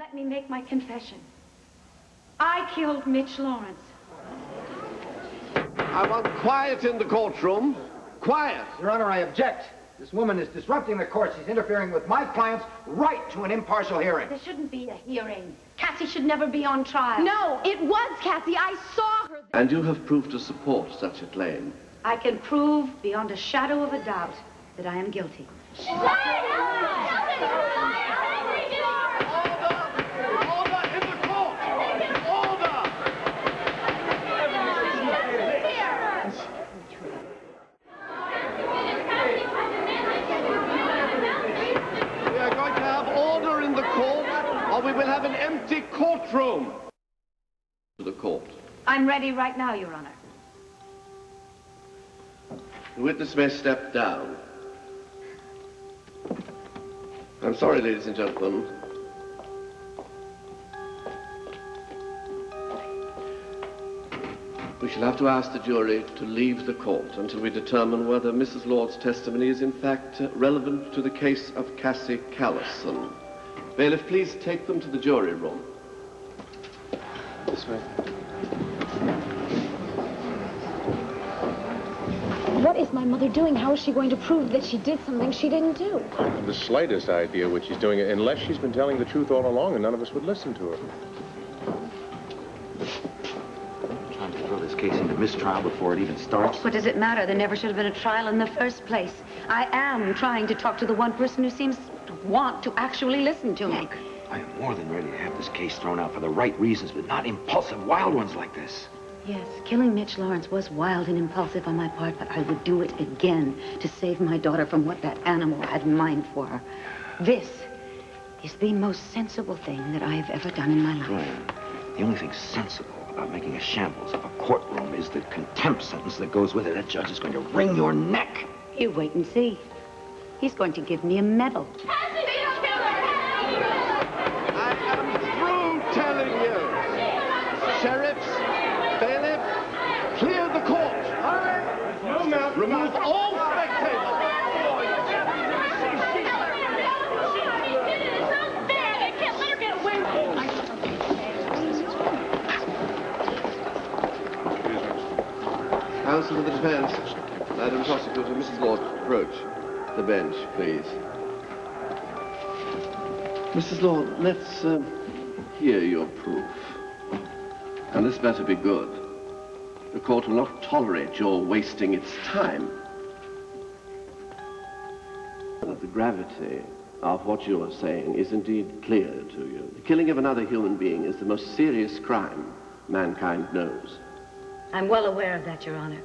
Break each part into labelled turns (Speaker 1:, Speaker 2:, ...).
Speaker 1: Let me make my confession. I killed Mitch Laurence.
Speaker 2: I want quiet in the courtroom. Quiet.
Speaker 3: Your Honor, I object. This woman is disrupting the court. She's interfering with my client's right to an impartial hearing.
Speaker 1: There shouldn't be a hearing. Cassie should never be on trial.
Speaker 4: No, it was Cassie. I saw her.
Speaker 2: And you have proof to support such a claim.
Speaker 1: I can prove beyond a shadow of a doubt that I am guilty.
Speaker 2: We will have an empty courtroom. To the court.
Speaker 1: I'm ready right now, Your Honor.
Speaker 2: The witness may step down. I'm sorry, ladies and gentlemen. We shall have to ask the jury to leave the court until we determine whether Mrs. Lord's testimony is in fact relevant to the case of Cassie Callison. Bailiff, please take them to the jury room. This way.
Speaker 4: What is my mother doing? How is she going to prove that she did something she didn't do?
Speaker 5: I have the slightest idea what she's doing, unless she's been telling the truth all along and none of us would listen to her.
Speaker 3: Trying to throw this case into mistrial before it even starts.
Speaker 1: What does it matter? There never should have been a trial in the first place. I am trying to talk to the one person who seems to want to actually listen to me.
Speaker 3: Look, I am more than ready to have this case thrown out for the right reasons, but not impulsive, wild ones like this.
Speaker 1: Yes, killing Mitch Laurence was wild and impulsive on my part, but I would do it again to save my daughter from what that animal had in mind for her. This is the most sensible thing that I have ever done in my life.
Speaker 3: Dorian, the only thing sensible about making a shambles of a courtroom is the contempt sentence that goes with it. That judge is going to wring your neck.
Speaker 1: You wait and see. He's going to give me a medal.
Speaker 2: I am through telling you. Sheriffs, bailiff, clear the court. Remove all spectators. Counsel to the defense. Madam Prosecutor, Mrs. Lord, approach the bench, please. Mrs. Lord, let's hear your proof. And this better be good. The court will not tolerate your wasting its time. The gravity of what you are saying is indeed clear to you. The killing of another human being is the most serious crime mankind knows.
Speaker 1: I'm well aware of that, Your Honor.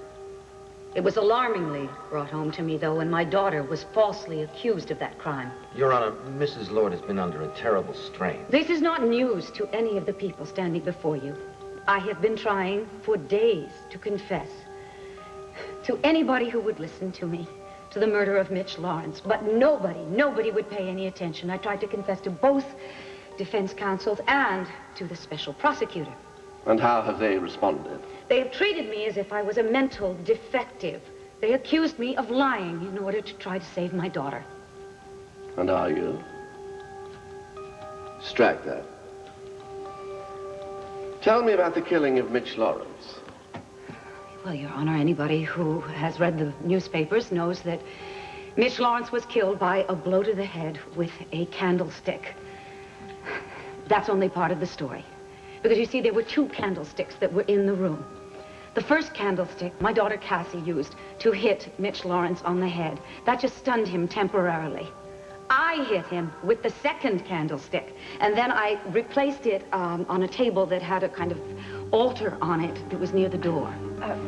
Speaker 1: It was alarmingly brought home to me, though, when my daughter was falsely accused of that crime.
Speaker 3: Your Honor, Mrs. Lord has been under a terrible strain.
Speaker 1: This is not news to any of the people standing before you. I have been trying for days to confess to anybody who would listen to me, to the murder of Mitch Laurence. But nobody would pay any attention. I tried to confess to both defense counsels and to the special prosecutor.
Speaker 2: And how have they responded?
Speaker 1: They have treated me as if I was a mental defective. They accused me of lying in order to try to save my daughter.
Speaker 2: And are you? Strike that. Tell me about the killing of Mitch Laurence.
Speaker 1: Well, Your Honor, anybody who has read the newspapers knows that Mitch Laurence was killed by a blow to the head with a candlestick. That's only part of the story. Because, you see, there were two candlesticks that were in the room. The first candlestick, my daughter Cassie used to hit Mitch Laurence on the head. That just stunned him temporarily. I hit him with the second candlestick, and then I replaced it on a table that had a kind of altar on it that was near the door.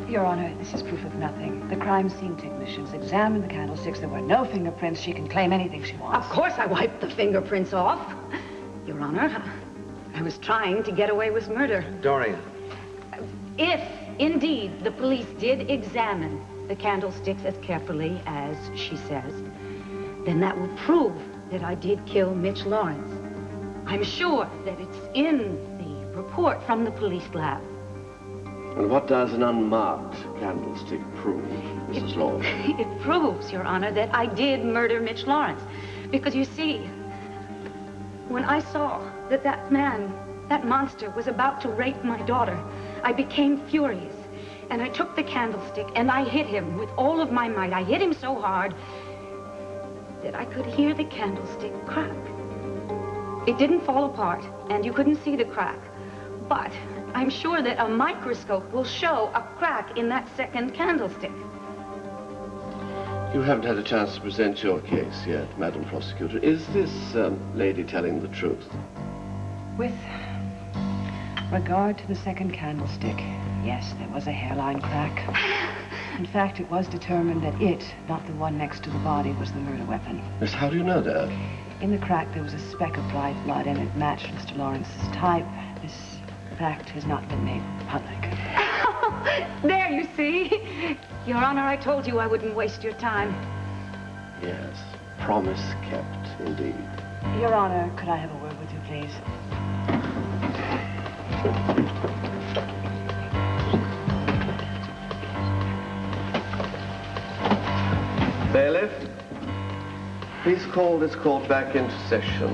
Speaker 6: Your Honor, this is proof of nothing. The crime scene technicians examined the candlesticks. There were no fingerprints. She can claim anything she wants.
Speaker 1: Of course I wiped the fingerprints off. Your Honor, I was trying to get away with murder.
Speaker 3: Dorian.
Speaker 1: If, indeed, the police did examine the candlesticks as carefully as she says, then that will prove that I did kill Mitch Laurence. I'm sure that it's in the report from the police lab.
Speaker 2: And what does an unmarked candlestick prove, Mrs. Lord?
Speaker 1: It proves, Your Honor, that I did murder Mitch Laurence. Because, you see, when I saw that that man, that monster, was about to rape my daughter, I became furious. And I took the candlestick and I hit him with all of my might. I hit him so hard that I could hear the candlestick crack. It didn't fall apart, and you couldn't see the crack. But I'm sure that a microscope will show a crack in that second candlestick.
Speaker 2: You haven't had a chance to present your case yet, Madam Prosecutor. Is this lady telling the truth?
Speaker 6: With regard to the second candlestick, yes, there was a hairline crack. In fact, it was determined that it, not the one next to the body, was the murder weapon.
Speaker 2: Miss, how do you know that?
Speaker 6: In the crack, there was a speck of dried blood, and it matched Mr. Lawrence's type. This fact has not been made public.
Speaker 1: There, you see. Your Honor, I told you I wouldn't waste your time.
Speaker 2: Yes, promise kept, indeed.
Speaker 6: Your Honor, could I have a word with you, please?
Speaker 2: Bailiff, please call this court back into session.